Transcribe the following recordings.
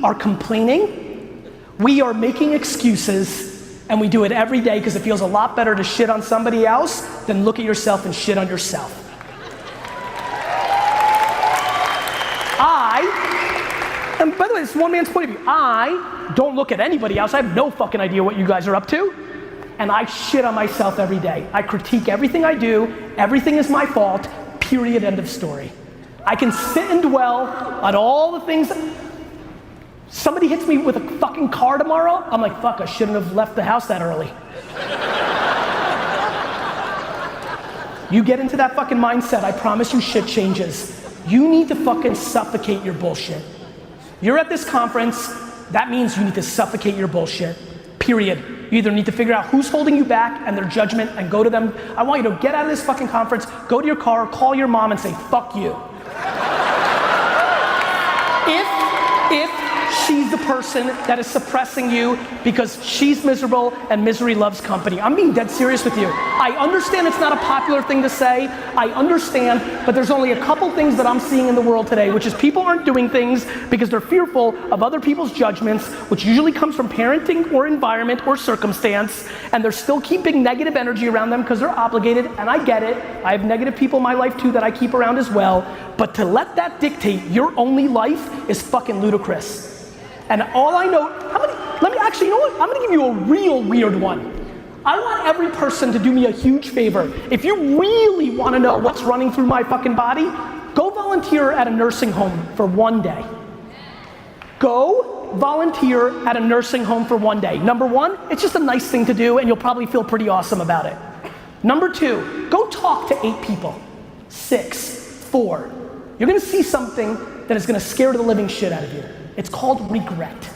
are complaining, we are making excuses, and we do it every day because it feels a lot better to shit on somebody else than look at yourself and shit on yourself. And by the way, this is one man's point of view. I don't look at anybody else. I have no fucking idea what you guys are up to. And I shit on myself every day. I critique everything I do. Everything is my fault. Period, end of story. I can sit and dwell on all the things. Somebody hits me with a fucking car tomorrow, I'm like, fuck, I shouldn't have left the house that early. You get into that fucking mindset, I promise you shit changes. You need to fucking suffocate your bullshit. You're at this conference, that means you need to suffocate your bullshit, period. You either need to figure out who's holding you back and their judgment and go to them. I want you to get out of this fucking conference, go to your car, call your mom and say, fuck you. If she's the person that is suppressing you because she's miserable and misery loves company. I'm being dead serious with you. I understand it's not a popular thing to say. I understand, but there's only a couple things that I'm seeing in the world today, which is people aren't doing things because they're fearful of other people's judgments, which usually comes from parenting or environment or circumstance, and they're still keeping negative energy around them because they're obligated, and I get it. I have negative people in my life too that I keep around as well, but to let that dictate your only life is fucking ludicrous. And all I know, you know what? I'm gonna give you a real weird one. I want every person to do me a huge favor. If you really wanna know what's running through my fucking body, go volunteer at a nursing home for one day. Go volunteer at a nursing home for one day. Number one, it's just a nice thing to do and you'll probably feel pretty awesome about it. Number two, go talk to 8 people. 6, 4. You're gonna see something that is gonna scare the living shit out of you. It's called regret.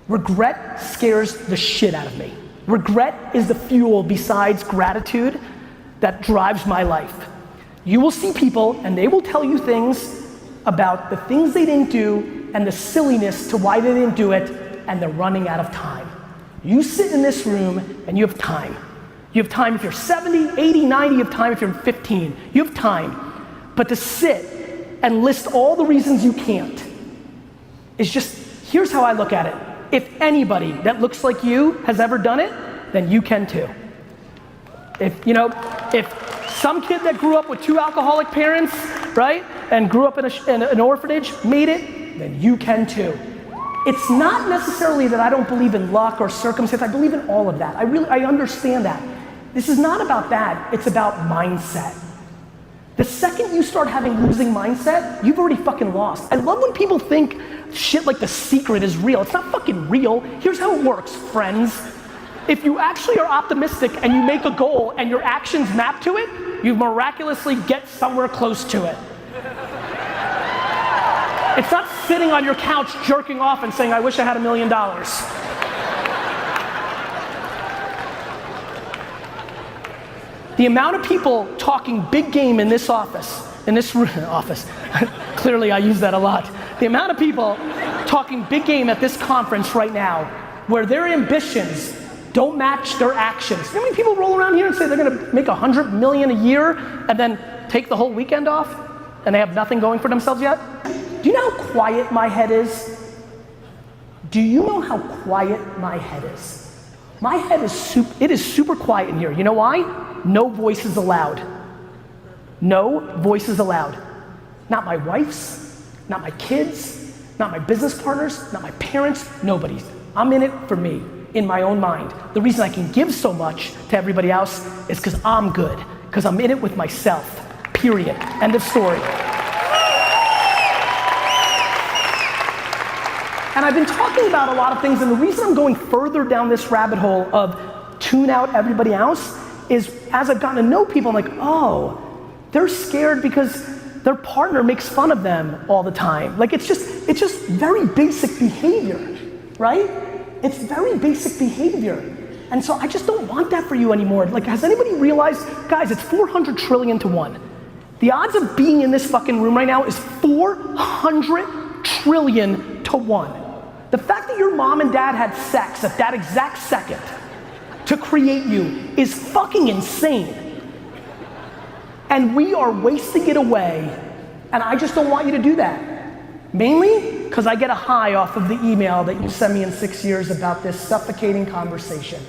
Regret scares the shit out of me. Regret is the fuel besides gratitude that drives my life. You will see people and they will tell you things about the things they didn't do and the silliness to why they didn't do it, and they're running out of time. You sit in this room and you have time. You have time if you're 70, 80, 90, you have time if you're 15. You have time. But to sit and list all the reasons you can't is just, here's how I look at it. If anybody that looks like you has ever done it, then you can too. If some kid that grew up with 2 alcoholic parents, right, and grew up in an orphanage made it, then you can too. It's not necessarily that I don't believe in luck or circumstance, I believe in all of that. I understand that. This is not about that, it's about mindset. The second you start having losing mindset, you've already fucking lost. I love when people think shit like The Secret is real. It's not fucking real. Here's how it works, friends. If you actually are optimistic and you make a goal and your actions map to it, you miraculously get somewhere close to it. It's not sitting on your couch jerking off and saying, I wish I had $1 million. The amount of people talking big game in this office, clearly I use that a lot. The amount of people talking big game at this conference right now, where their ambitions don't match their actions. You know how many people roll around here and say they're gonna make $100 million a year and then take the whole weekend off and they have nothing going for themselves yet? Do you know how quiet my head is? Do you know how quiet my head is? My head is super quiet in here. You know why? No voices allowed. No voices allowed. Not my wife's, not my kids, not my business partners, not my parents, nobody. I'm in it for me, in my own mind. The reason I can give so much to everybody else is because I'm good, because I'm in it with myself, period, end of story. And I've been talking about a lot of things, and the reason I'm going further down this rabbit hole of tune out everybody else is as I've gotten to know people, I'm like, oh, they're scared because their partner makes fun of them all the time. Like it's just very basic behavior, right? It's very basic behavior. And so I just don't want that for you anymore. Like, has anybody realized, guys, it's 400 trillion to 1. The odds of being in this fucking room right now is 400 trillion to 1. The fact that your mom and dad had sex at that exact second to create you is fucking insane. And we are wasting it away, and I just don't want you to do that. Mainly because I get a high off of the email that you send me in 6 years about this suffocating conversation.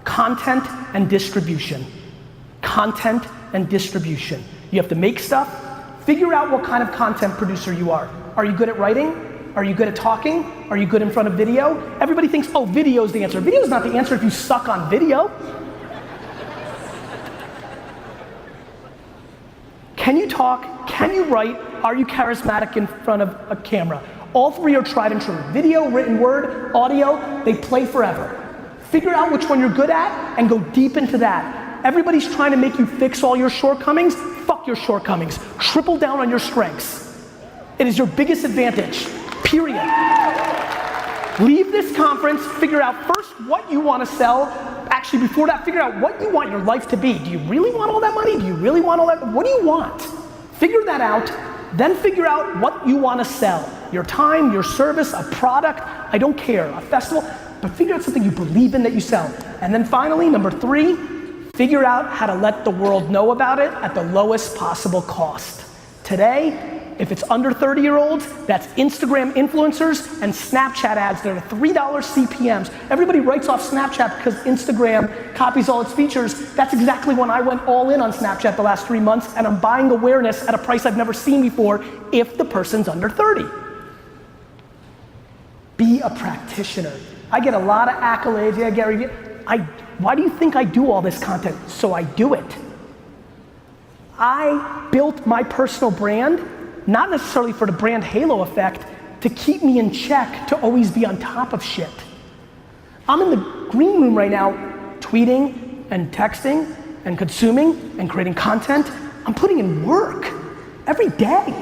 Content and distribution. Content and distribution. You have to make stuff. Figure out what kind of content producer you are. Are you good at writing? Are you good at talking? Are you good in front of video? Everybody thinks, oh, video is the answer. Video is not the answer if you suck on video. Can you talk? Can you write? Are you charismatic in front of a camera? All three are tried and true. Video, written word, audio, they play forever. Figure out which one you're good at and go deep into that. Everybody's trying to make you fix all your shortcomings. Fuck your shortcomings. Triple down on your strengths. It is your biggest advantage, period. Leave this conference, figure out first what you want to sell. Actually, before that, figure out what you want your life to be. Do you really want all that money? Do you really want all that? What do you want? Figure that out, then figure out what you want to sell. Your time, your service, a product, I don't care, a festival, but figure out something you believe in that you sell. And then finally, number 3, figure out how to let the world know about it at the lowest possible cost. Today, if it's under 30-year-olds, that's Instagram influencers and Snapchat ads that are $3 CPMs. Everybody writes off Snapchat because Instagram copies all its features. That's exactly when I went all in on Snapchat the last 3 months, and I'm buying awareness at a price I've never seen before if the person's under 30. Be a practitioner. I get a lot of accolades. Yeah, Gary, why do you think I do all this content? So I do it. I built my personal brand not necessarily for the brand halo effect, to keep me in check, to always be on top of shit. I'm in the green room right now, tweeting and texting and consuming and creating content. I'm putting in work every day,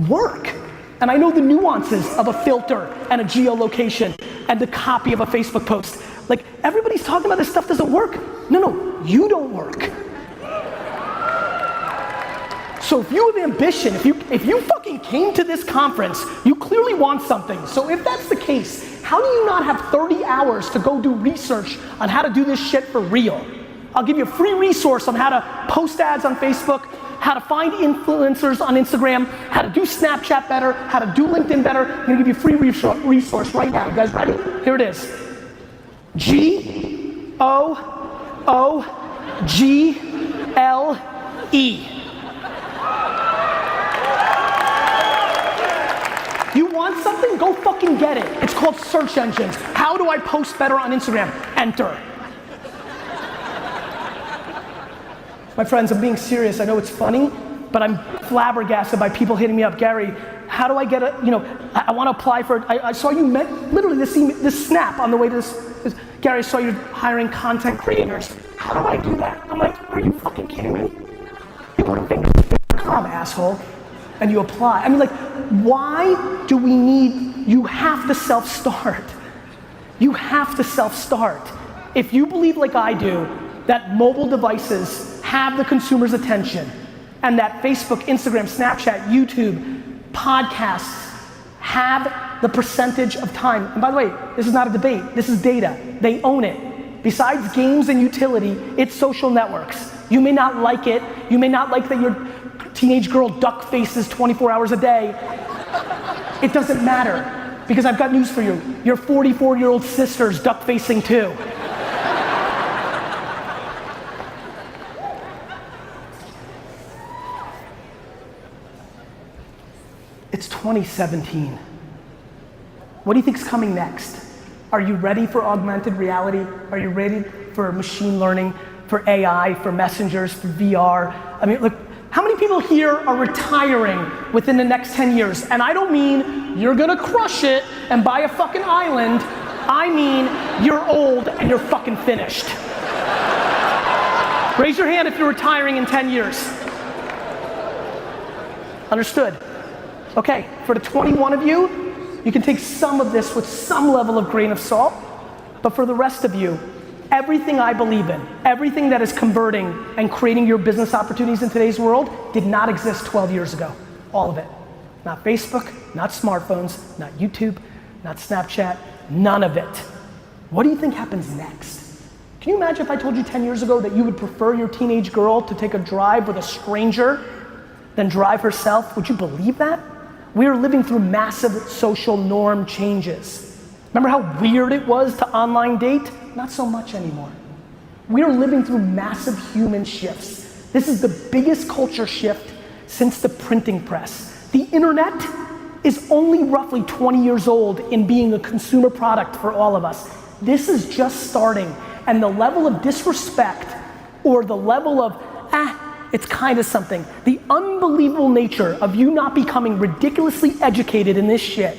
work. And I know the nuances of a filter and a geolocation and the copy of a Facebook post. Like, everybody's talking about this stuff doesn't work. No, you don't work. So if you have ambition, if you fucking came to this conference, you clearly want something. So if that's the case, how do you not have 30 hours to go do research on how to do this shit for real? I'll give you a free resource on how to post ads on Facebook, how to find influencers on Instagram, how to do Snapchat better, how to do LinkedIn better. I'm gonna give you a free resource right now. You guys ready? Here it is. GOOGLE. You want something? Go fucking get it. It's called search engines. How do I post better on Instagram? Enter. My friends, I'm being serious. I know it's funny, but I'm flabbergasted by people hitting me up. Gary, how do I get I want to apply for, I saw you literally this snap on the way to this. Gary, I saw you hiring content creators. How do I do that? I'm like, are you fucking kidding me? You go to Vaynerchuk.com, asshole, and you apply. I mean, like, why do we need, you have to self-start. You have to self-start. If you believe like I do, that mobile devices have the consumer's attention, and that Facebook, Instagram, Snapchat, YouTube, podcasts have the percentage of time. And by the way, this is not a debate, this is data. They own it. Besides games and utility, it's social networks. You may not like it, you may not like that your teenage girl duck faces 24 hours a day. It doesn't matter, because I've got news for you. Your 44-year-old sister's duck facing too. It's 2017. What do you think's coming next? Are you ready for augmented reality? Are you ready for machine learning, for AI, for messengers, for VR? I mean, look, how many people here are retiring within the next 10 years? And I don't mean you're gonna crush it and buy a fucking island. I mean you're old and you're fucking finished. Raise your hand if you're retiring in 10 years. Understood? Okay, for the 21 of you, you can take some of this with some level of grain of salt, but for the rest of you, everything I believe in, everything that is converting and creating your business opportunities in today's world did not exist 12 years ago. All of it. Not Facebook, not smartphones, not YouTube, not Snapchat, none of it. What do you think happens next? Can you imagine if I told you 10 years ago that you would prefer your teenage girl to take a drive with a stranger than drive herself? Would you believe that? We are living through massive social norm changes. Remember how weird it was to online date? Not so much anymore. We are living through massive human shifts. This is the biggest culture shift since the printing press. The internet is only roughly 20 years old in being a consumer product for all of us. This is just starting, and the level of disrespect or the level of, it's kind of something, the unbelievable nature of you not becoming ridiculously educated in this shit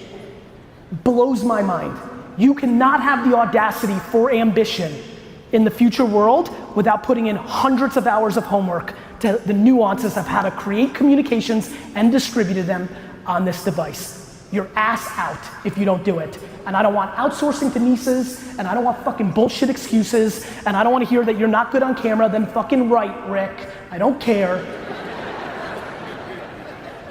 blows my mind. You cannot have the audacity for ambition in the future world without putting in hundreds of hours of homework to the nuances of how to create communications and distribute them on this device. You're ass out if you don't do it. And I don't want outsourcing to nieces, and I don't want fucking bullshit excuses, and I don't want to hear that you're not good on camera, then fucking right, Rick. I don't care.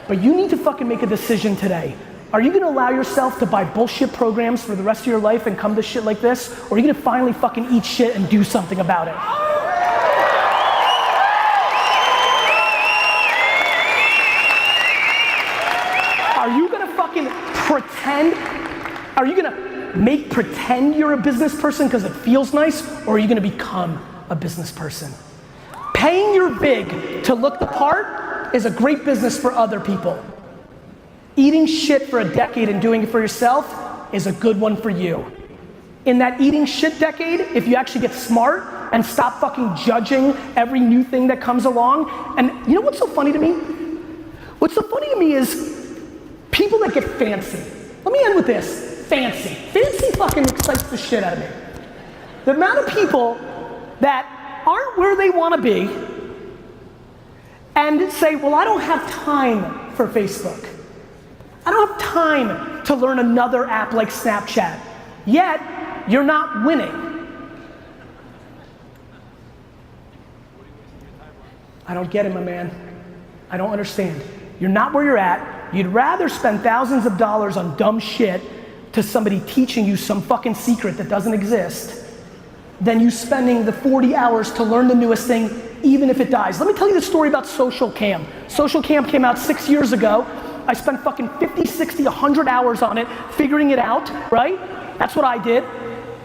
But you need to fucking make a decision today. Are you gonna allow yourself to buy bullshit programs for the rest of your life and come to shit like this? Or are you gonna finally fucking eat shit and do something about it? Are you gonna fucking pretend? Are you gonna make pretend you're a business person because it feels nice? Or are you gonna become a business person? Paying your big to look the part is a great business for other people. Eating shit for a decade and doing it for yourself is a good one for you. In that eating shit decade, if you actually get smart and stop fucking judging every new thing that comes along, and you know what's so funny to me? What's so funny to me is people that get fancy. Let me end with this, fancy. Fancy fucking excites the shit out of me. The amount of people that aren't where they wanna be and say, well, I don't have time for Facebook. I don't have time to learn another app like Snapchat. Yet, you're not winning. I don't get it, my man. I don't understand. You're not where you're at. You'd rather spend thousands of dollars on dumb shit to somebody teaching you some fucking secret that doesn't exist than you spending the 40 hours to learn the newest thing, even if it dies. Let me tell you the story about Social Cam. Social Cam came out 6 years ago. I spent fucking 50, 60, 100 hours on it, figuring it out, right? That's what I did.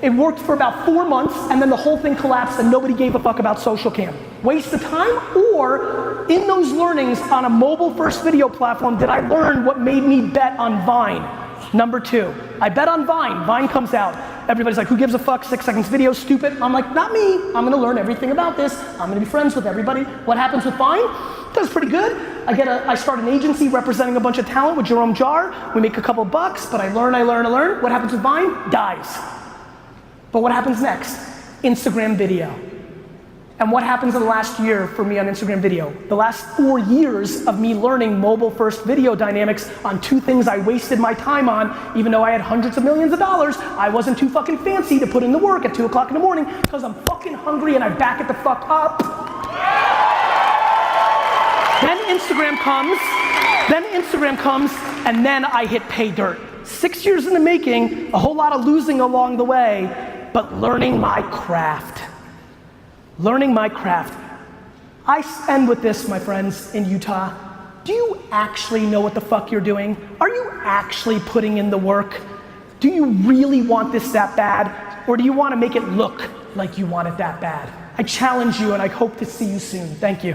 It worked for about 4 months, and then the whole thing collapsed and nobody gave a fuck about Social Cam. Waste of time, or in those learnings on a mobile first video platform, did I learn what made me bet on Vine? Number 2, I bet on Vine. Vine comes out. Everybody's like, who gives a fuck, 6 seconds video, stupid. I'm like, not me. I'm gonna learn everything about this. I'm gonna be friends with everybody. What happens with Vine? Does pretty good. I start an agency representing a bunch of talent with Jerome Jar. We make a couple bucks, but I learn. What happens with Vine? Dies. But what happens next? Instagram video. And what happens in the last year for me on Instagram video? The last 4 years of me learning mobile first video dynamics on 2 things I wasted my time on, even though I had hundreds of millions of dollars, I wasn't too fucking fancy to put in the work at 2 o'clock in the morning because I'm fucking hungry and I back it the fuck up. Then Instagram comes, and then I hit pay dirt. 6 years in the making, a whole lot of losing along the way, but learning my craft. Learning my craft. I end with this, my friends in Utah. Do you actually know what the fuck you're doing? Are you actually putting in the work? Do you really want this that bad? Or do you want to make it look like you want it that bad? I challenge you and I hope to see you soon. Thank you.